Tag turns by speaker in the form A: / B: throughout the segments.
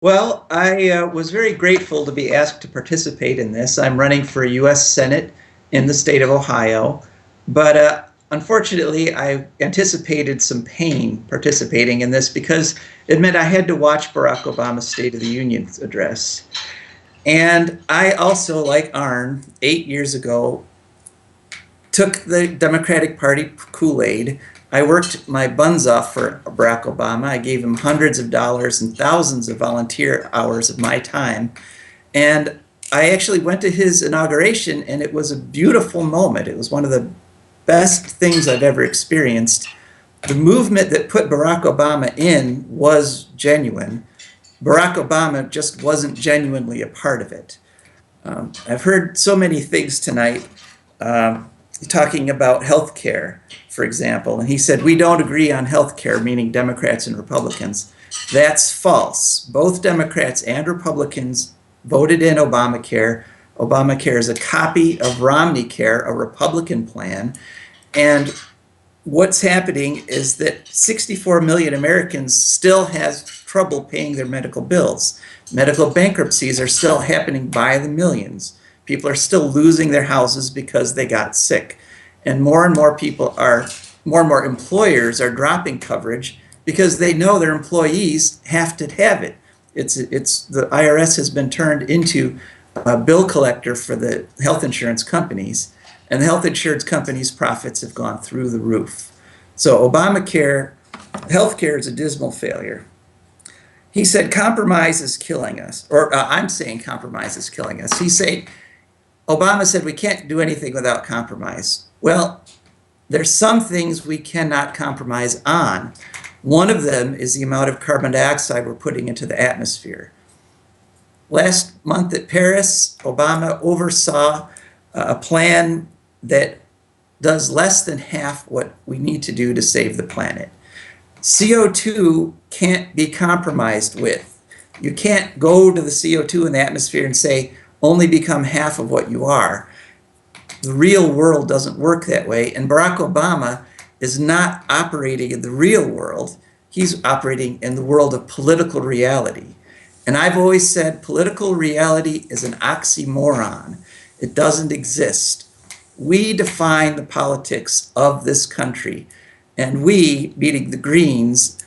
A: Well, I was very grateful to be asked to participate in this. I'm running for U.S. Senate in the state of Ohio, but unfortunately, I anticipated some pain participating in this because it meant I had to watch Barack Obama's State of the Union address. And I also, like Arn, 8 years ago, took the Democratic Party Kool-Aid. I worked my buns off for Barack Obama. I gave him hundreds of dollars and thousands of volunteer hours of my time. And I actually went to his inauguration, and it was a beautiful moment. It was one of the best things I've ever experienced. The movement that put Barack Obama in was genuine. Barack Obama just wasn't genuinely a part of it. I've heard so many things tonight. Talking about health care, for example, and he said, we don't agree on health care, meaning Democrats and Republicans. That's false. Both Democrats and Republicans voted in Obamacare. Obamacare is a copy of Romney Care, a Republican plan. And what's happening is that 64 million Americans still has trouble paying their medical bills. Medical bankruptcies are still happening by the millions. People are still losing their houses because they got sick. And more more employers are dropping coverage because they know their employees have to have it. The IRS has been turned into a bill collector for the health insurance companies, and the health insurance companies' profits have gone through the roof. So Obamacare, healthcare is a dismal failure. He said compromise is killing us, or I'm saying compromise is killing us. Obama said we can't do anything without compromise. Well, there's some things we cannot compromise on. One of them is the amount of carbon dioxide we're putting into the atmosphere. Last month at Paris, Obama oversaw a plan that does less than half what we need to do to save the planet. CO2 can't be compromised with. You can't go to the CO2 in the atmosphere and say, only become half of what you are. The real world doesn't work that way, and Barack Obama is not operating in the real world. He's operating in the world of political reality. And I've always said political reality is an oxymoron. It doesn't exist. We define the politics of this country, and we, meaning the Greens,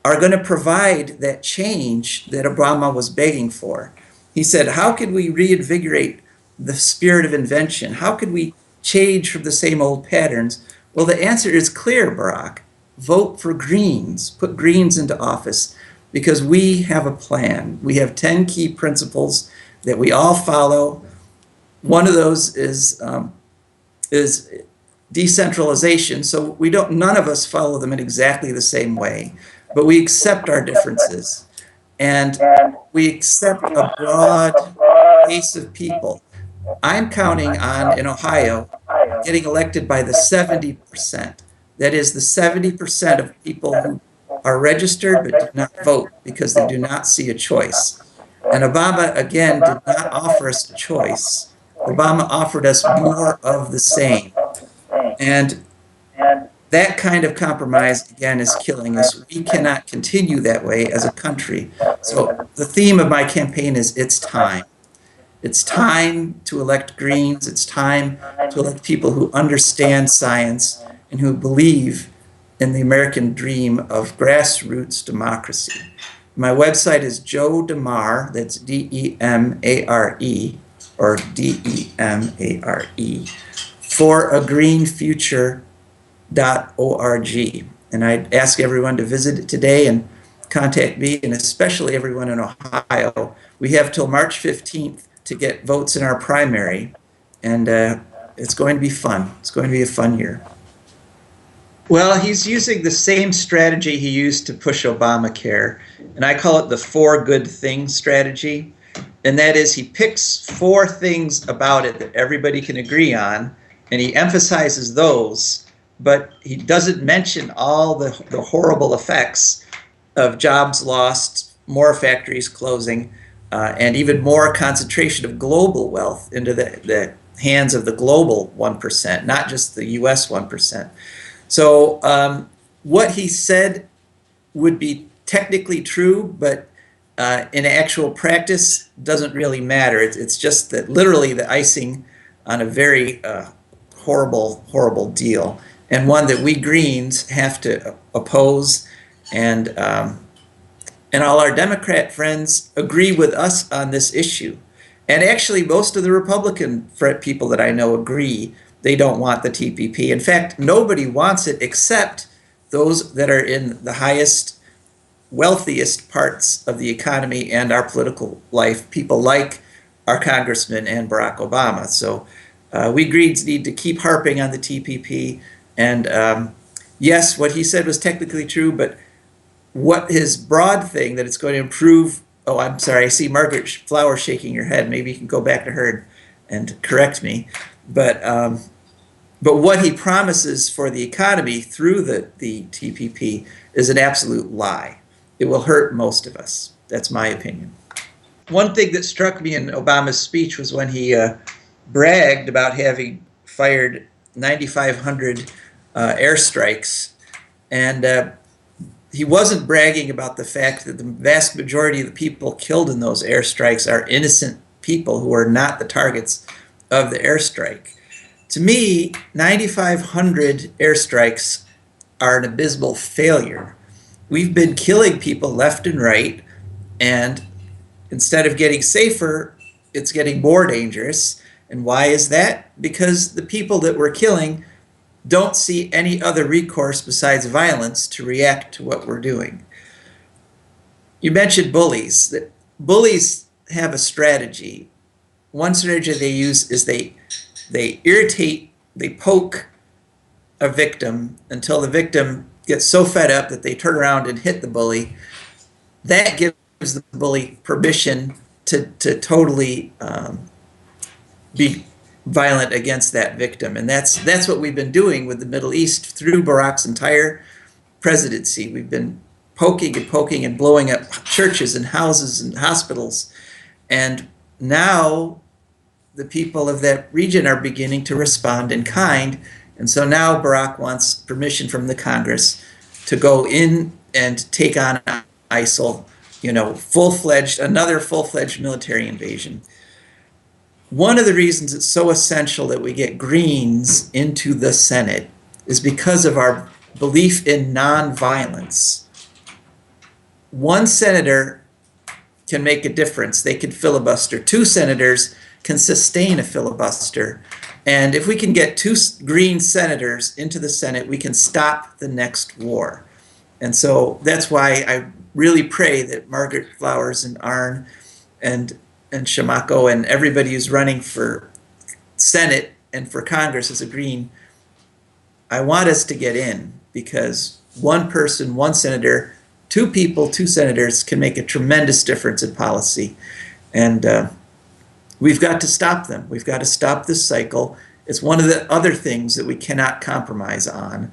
A: are going to provide that change that Obama was begging for. He said, how could we reinvigorate the spirit of invention? How could we change from the same old patterns? Well, the answer is clear, Barack. Vote for Greens. Put Greens into office because we have a plan. We have 10 key principles that we all follow. One of those is decentralization. So none of us follow them in exactly the same way, but we accept our differences. And we accept a broad base of people. I'm counting on, in Ohio, getting elected by the 70%. That is the 70% of people who are registered but do not vote because they do not see a choice. And Obama, again, did not offer us a choice. Obama offered us more of the same. And that kind of compromise, again, is killing us. We cannot continue that way as a country. So the theme of my campaign is it's time. It's time to elect Greens. It's time to elect people who understand science and who believe in the American dream of grassroots democracy. My website is Joe DeMare, that's D-E-M-A-R-E, or D-E-M-A-R-E, foragreenfuture.org. And I'd ask everyone to visit it today and contact me, and especially everyone in Ohio. We have till March 15th to get votes in our primary, and it's going to be fun. It's going to be a fun year. Well, he's using the same strategy he used to push Obamacare, and I call it the 4 good things strategy. And that is, he picks 4 things about it that everybody can agree on, and he emphasizes those, but he doesn't mention all the horrible effects of jobs lost, more factories closing, and even more concentration of global wealth into the hands of the global 1%, not just the US 1%. So what he said would be technically true, but in actual practice doesn't really matter. It's just that literally the icing on a very horrible, horrible deal, and one that we Greens have to oppose, and all our Democrat friends agree with us on this issue. And actually, most of the Republican people that I know agree they don't want the TPP. In fact, nobody wants it except those that are in the highest, wealthiest parts of the economy and our political life, people like our congressman and Barack Obama. So we Greens need to keep harping on the TPP. And yes, what he said was technically true, but what his broad thing that it's going to improve. Oh, I'm sorry. I see Margaret Flower shaking her head. Maybe you can go back to her and correct me. But what he promises for the economy through the TPP is an absolute lie. It will hurt most of us. That's my opinion. One thing that struck me in Obama's speech was when he bragged about having fired 9,500 airstrikes, and he wasn't bragging about the fact that the vast majority of the people killed in those airstrikes are innocent people who are not the targets of the airstrike. To me, 9,500 airstrikes are an abysmal failure. We've been killing people left and right, and instead of getting safer, it's getting more dangerous. And why is that? Because the people that we're killing don't see any other recourse besides violence to react to what we're doing. You mentioned bullies. Bullies have a strategy. One strategy they use is they irritate, they poke a victim until the victim gets so fed up that they turn around and hit the bully. That gives the bully permission to totally be violent against that victim. And that's what we've been doing with the Middle East through Barack's entire presidency. We've been poking and poking and blowing up churches and houses and hospitals. And now the people of that region are beginning to respond in kind. And so now Barack wants permission from the Congress to go in and take on ISIL, another full-fledged military invasion. One of the reasons it's so essential that we get Greens into the Senate is because of our belief in nonviolence. One senator can make a difference. They can filibuster. Two senators can sustain a filibuster. And if we can get two Green senators into the Senate, we can stop the next war. And so that's why I really pray that Margaret Flowers and Arn and Shamako and everybody who's running for Senate and for Congress as a Green, I want us to get in, because one person, one senator, two people, two senators can make a tremendous difference in policy. And we've got to stop them. We've got to stop this cycle. It's one of the other things that we cannot compromise on.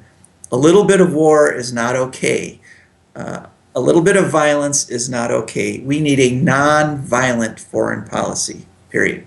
A: A little bit of war is not okay. A little bit of violence is not okay. We need a non-violent foreign policy, period.